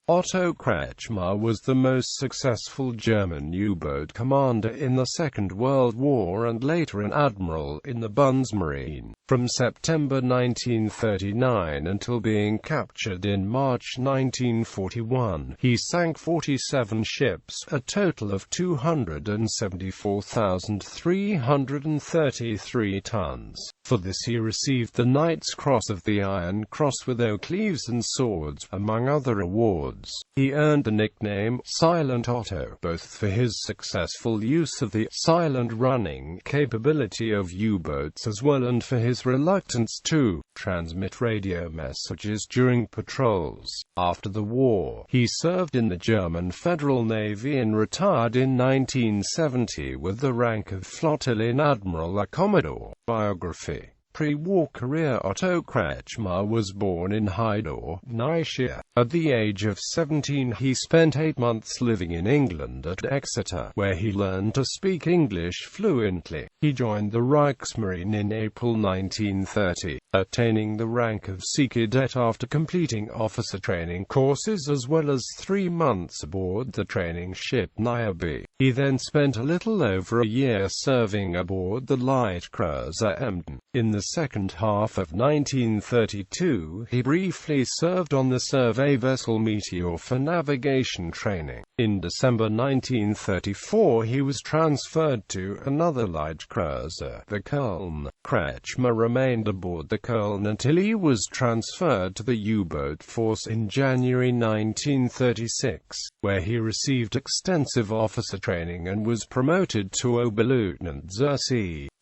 Otto Kretschmer was the most successful German U-boat commander in the Second World War and later an admiral in the Bundesmarine.From September 1939 until being captured in March 1941. He sank 47 ships, a total of 274,333 tons. For this he received the Knight's Cross of the Iron Cross with oak leaves and swords, among other awards. He earned the nickname Silent Otto, both for his successful use of the silent running capability of U-boats as well and for his reluctance to transmit radio messages during patrols. After the war, he served in the German Federal Navy and retired in 1970 with the rank of Flottillion Admiral or Commodore. Biography. Pre-war career. Otto Kretschmer was born in Heidor, Neustria. At the age of 17 he spent 8 months living in England at Exeter, where he learned to speak English fluently. He joined the Reichsmarine in April 1930, attaining the rank of Sea Cadet after completing officer training courses as well as 3 months aboard the training ship Niobe. He then spent a little over a year serving aboard the light cruiser Emden. In the second half of 1932, he briefly served on the survey vessel Meteor for navigation training. In December 1934 he was transferred to another light cruiser, the Köln. Kretschmer remained aboard the Köln until he was transferred to the U-boat force in January 1936, where he received extensive officer training and was promoted to Oberleutnant.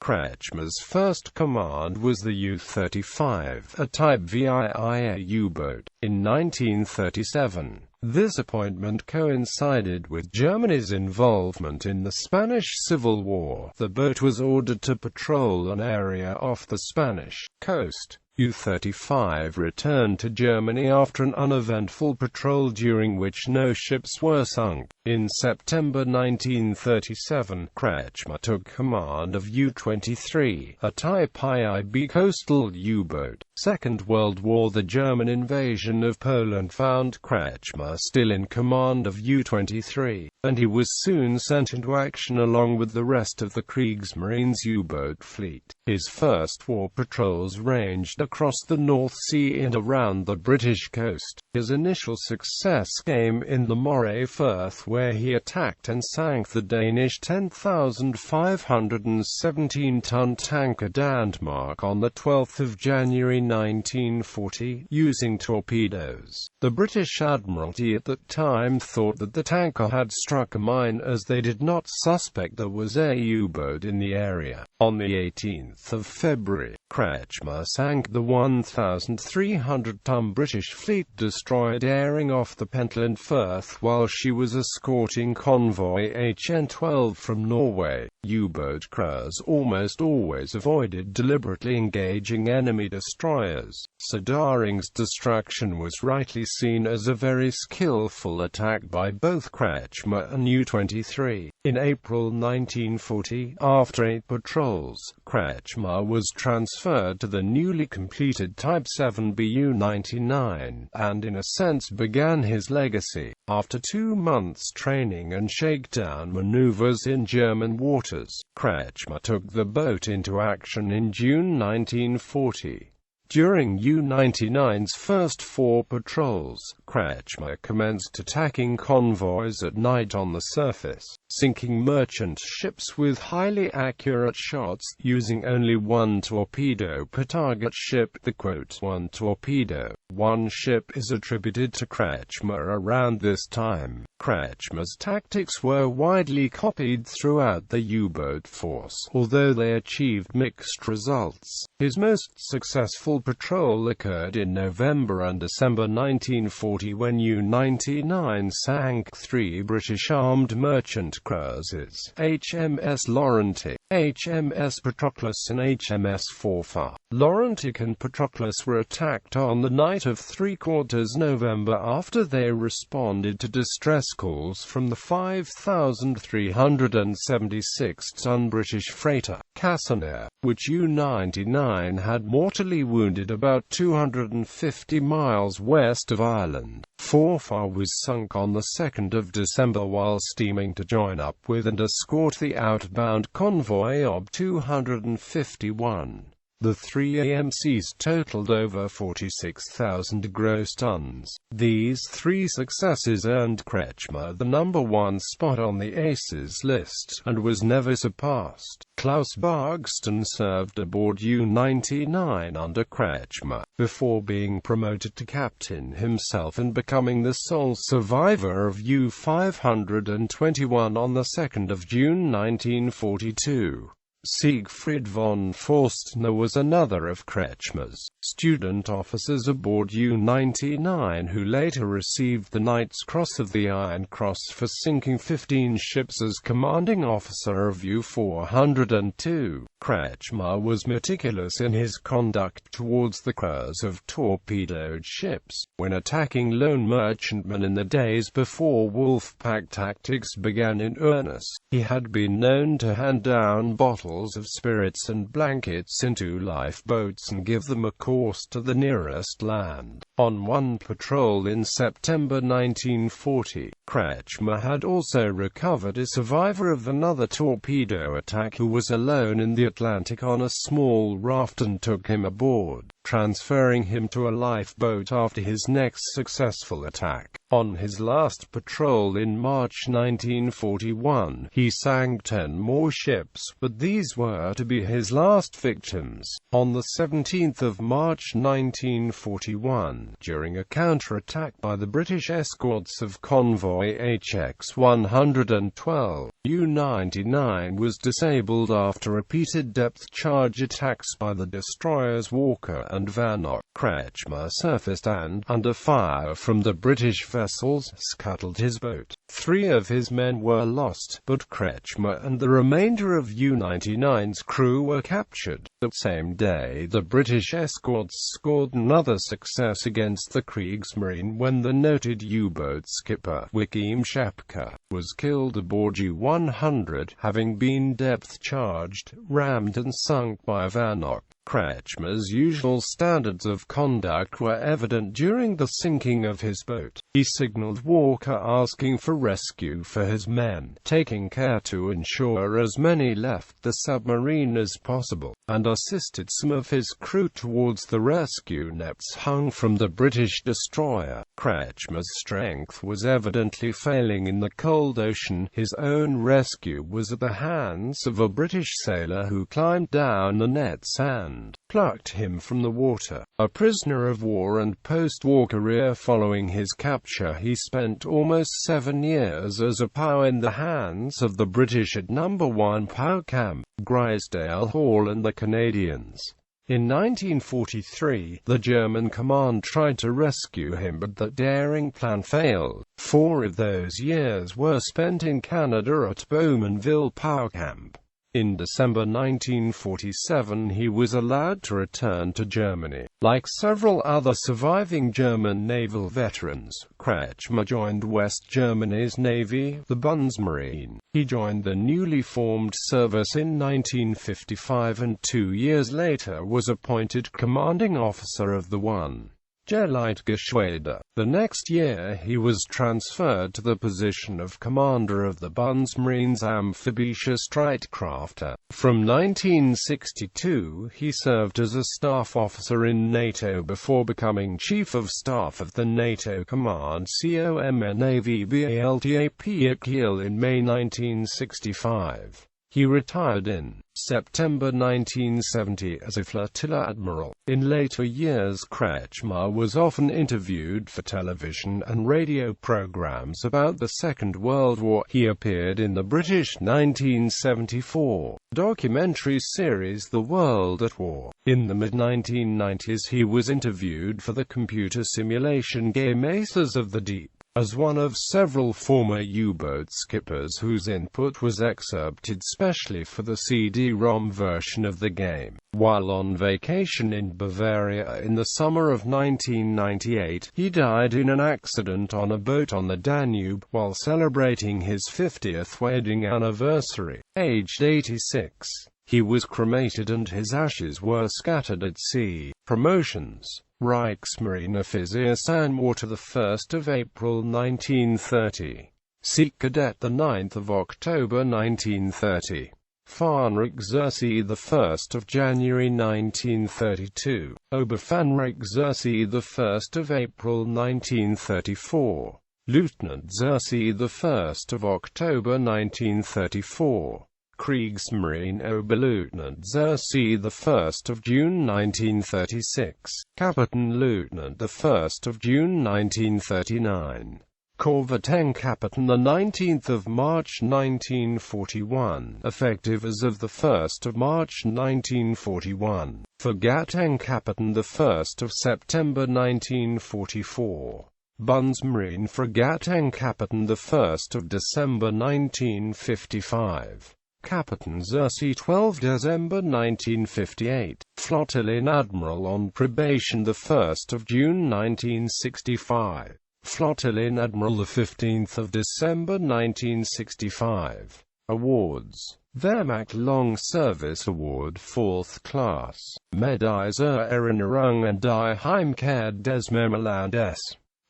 Kretschmer's first command was the U-35, a Type VIIA U-boat. In 1937, this appointment coincided with Germany's involvement in the Spanish Civil War. The boat was ordered to patrol an area off the Spanish coast. U-35 returned to Germany after an uneventful patrol during which no ships were sunk. In September 1937, Kretschmer took command of U-23, a Type IIB coastal U-boat. Second World War. The German invasion of Poland found Kretschmer still in command of U-23, and he was soon sent into action along with the rest of the Kriegsmarine's U-boat fleet. His first war patrols ranged across the North Sea and around the British coast. His initial success came in the Moray Firth, where he attacked and sank the Danish 10,517-ton tanker Danmark on 12 January 1940, using torpedoes. The British Admiralty at that time thought that the tanker had struck a mine as they did not suspect there was a U-boat in the area. On the 18th of February, Kretschmer sank the 1,300-ton British fleet destroyer daring off the Pentland Firth while she was escorting convoy HN-12 from Norway. U-boat crews almost always avoided deliberately engaging enemy destroyers, so Daring's destruction was rightly seen as a very skillful attack by both Kretschmer and U-23. In April 1940, after 8 patrols, Kretschmer was transferred to the newly completed Type 7 BU-99, and in a sense began his legacy. After 2 months training and shakedown maneuvers in German waters, Kretschmer took the boat into action in June 1940. During U-99's first 4 patrols, Kretschmer commenced attacking convoys at night on the surface, sinking merchant ships with highly accurate shots, using only 1 torpedo per target ship. The quote, "1 torpedo, 1 ship" is attributed to Kretschmer around this time. Kretschmer's tactics were widely copied throughout the U-boat force, although they achieved mixed results. His most successful patrol occurred in November and December 1940 when U-99 sank 3 British armed merchant cruisers, HMS Laurenti, HMS Patroclus and HMS Forfar. Laurentic and Patroclus were attacked on the night of 3/4 November after they responded to distress calls from the 5,376-ton British freighter Cassanair, which U-99 had mortally wounded about 250 miles west of Ireland. Forfar was sunk on the 2nd of December while steaming to join up with and escort the outbound convoy of 251. The three AMCs totaled over 46,000 gross tons. These three successes earned Kretschmer the #1 spot on the Aces list, and was never surpassed. Klaus Bargston served aboard U-99 under Kretschmer, before being promoted to captain himself and becoming the sole survivor of U-521 on the 2nd of June 1942. Siegfried von Forstner was another of Kretschmer's student officers aboard U-99 who later received the Knight's Cross of the Iron Cross for sinking 15 ships as commanding officer of U-402. Kretschmer was meticulous in his conduct towards the crews of torpedoed ships. When attacking lone merchantmen in the days before Wolfpack tactics began in earnest, he had been known to hand down bottles of spirits and blankets into lifeboats and give them a course to the nearest land. On one patrol in September 1940, Kretschmer had also recovered a survivor of another torpedo attack who was alone in the Atlantic on a small raft and took him aboard, transferring him to a lifeboat after his next successful attack. On his last patrol in March 1941, he sank 10 more ships, but these were to be his last victims. On the 17th of March 1941, during a counterattack by the British escorts of convoy HX-112, U-99 was disabled after repeated depth-charge attacks by the destroyers Walker and Vanoc. Kretschmer surfaced and, under fire from the British vessels, scuttled his boat. 3 of his men were lost, but Kretschmer and the remainder of U-99's crew were captured. The same day, the British escorts scored another success against the Kriegsmarine when the noted U-boat skipper, Wickham Shapka, was killed aboard U-100, having been depth-charged, rammed and sunk by Vanoc. Kretschmer's usual standards of conduct were evident during the sinking of his boat. He signaled Walker asking for rescue for his men, taking care to ensure as many left the submarine as possible, and assisted some of his crew towards the rescue nets hung from the British destroyer. Kretschmer's strength was evidently failing in the cold ocean. His own rescue was at the hands of a British sailor who climbed down the nets and plucked him from the water. A prisoner of war and post-war career following his capture, he spent almost 7 years as a POW in the hands of the British at #1 POW Camp, Grisdale Hall and the Canadians. In 1943, the German command tried to rescue him, but the daring plan failed. 4 of those years were spent in Canada at Bowmanville POW Camp. In December 1947 he was allowed to return to Germany. Like several other surviving German naval veterans, Kretschmer joined West Germany's Navy, the Bundesmarine. He joined the newly formed service in 1955 and 2 years later was appointed commanding officer of the 1. Geschwader. The next year he was transferred to the position of commander of the Bundesmarine's amphibious Streitkräfte. From 1962 he served as a staff officer in NATO before becoming Chief of Staff of the NATO Command COMNAVBALTAP at Kiel in May 1965. He retired in September 1970 as a flotilla admiral. In later years, Kretschmer was often interviewed for television and radio programs about the Second World War. He appeared in the British 1974 documentary series The World at War. In the mid-1990s he was interviewed for the computer simulation game Aces of the Deep. as one of several former U-boat skippers whose input was excerpted specially for the CD-ROM version of the game. While on vacation in Bavaria in the summer of 1998, he died in an accident on a boat on the Danube, while celebrating his 50th wedding anniversary. Aged 86. He was cremated and his ashes were scattered at sea. Promotions. Reichsmarine Offizier Sanwater, the 1st of April 1930. Sea Cadet, the 9th of October 1930. Fahnenreichsexercy, the 1st of January 1932. Oberfahnenreichsexercy, the 1st of April 1934. Lieutenant-Exercy, the 1st of October 1934. Kriegsmarine Oberleutnant-Exercy, the 1st of June 1936. Kapitän-Leutnant, the 1st of June 1939. Korvettenkapitän, the 19th of March 1941, effective as of the 1st of March 1941. Fregattenkapitän, the 1st of September 1944. Bundesmarine Fregattenkapitän, the 1st of December 1955. Kapitän-Exercy, 12 December 1958. Flottillen Admiral on probation, the 1st of June 1965. Flottillen Admiral, the 15th of December 1965. Awards. Wehrmacht Long Service Award 4th Class. Medaille zur Erinnerung an die Heimkehr des Memorlandes.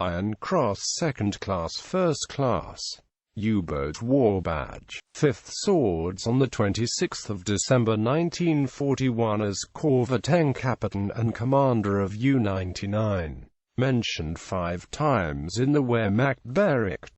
Iron Cross 2nd Class 1st Class. U-Boat War Badge. 5th Swords on the 26th of December 1941 as Korvettenkapitän and commander of U-99. Mentioned 5 times in the Wehrmacht Bericht.